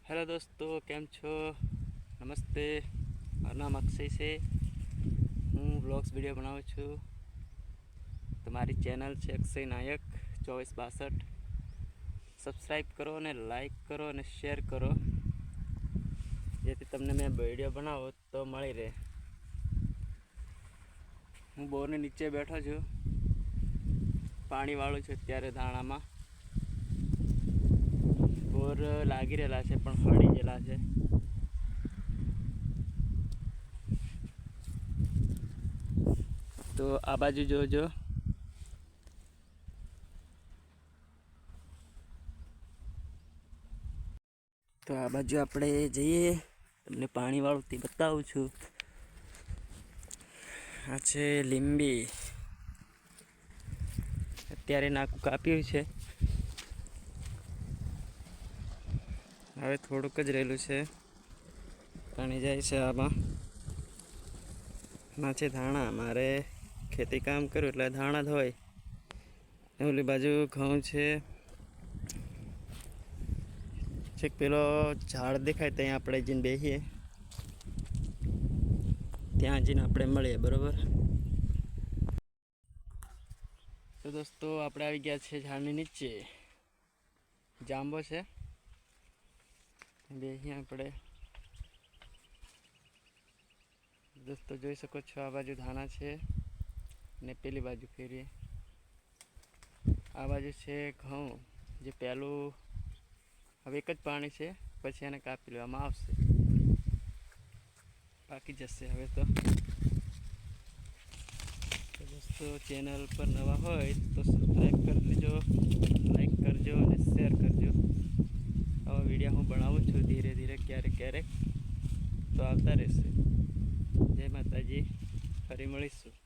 Hello दोस्तों, केम छो? नमस्ते। મારું નામ અક્ષય છે। હું વ્લોગ્સ વિડીયો બનાવું છું। તમારી ચેનલ છે અક્ષય નાયક 2462। સબસ્ક્રાઈબ કરો અને લાઈક કરો અને શેર કરો, જેથી તમને મેં વિડીયો બનાવો તો મળી રહે। હું બોરની નીચે બેઠો છું, પાણી વાળું છું અત્યારે ધાણામાં। બોર લાગી રહેલા છે પણ હળી ગયેલા છે। તો આ બાજુ જોજો। તો આ બાજુ આપણે જઈએ, તમને પાણી વાળું તે બતાવું છું। આ છે લીંબી, અત્યારે નાકું કાપ્યું છે, હવે થોડુંક જ રહેલું છે, પાણી જાય છે આમાં। ના છે ધાણા, મારે ખેતી કામ કર્યું એટલે ધાણા જ હોય। ઓલી બાજુ ઘઉં છે, છેક પેલો ઝાડ દેખાય ત્યાં આપણે જઈને બેસીએ, ત્યાં જઈને આપણે મળીએ, બરોબર। તો દોસ્તો આપણે આવી ગયા છે ઝાડની નીચે, જાંબો છે, બેસીએ આપણે। દોસ્તો જોઈ શકો છો, આ બાજુ ધાણા છે ને પેલી બાજુ ફેરીએ, આ બાજુ છે ઘઉં, જે પહેલું હવે એક જ પાણી છે, પછી એને કાપી લેવામાં આવશે, પાકી જશે હવે તો। દોસ્તો ચેનલ પર નવા હોય તો સબસ્ક્રાઈબ કરી લેજો, લાઈક કરજો અને શેર કરજો। આવા વિડીયો હું બનાવું છું ધીરે ધીરે, ક્યારેક ક્યારેક, તો આવતા રહેશે। જય માતાજી, ફરી મળીશું।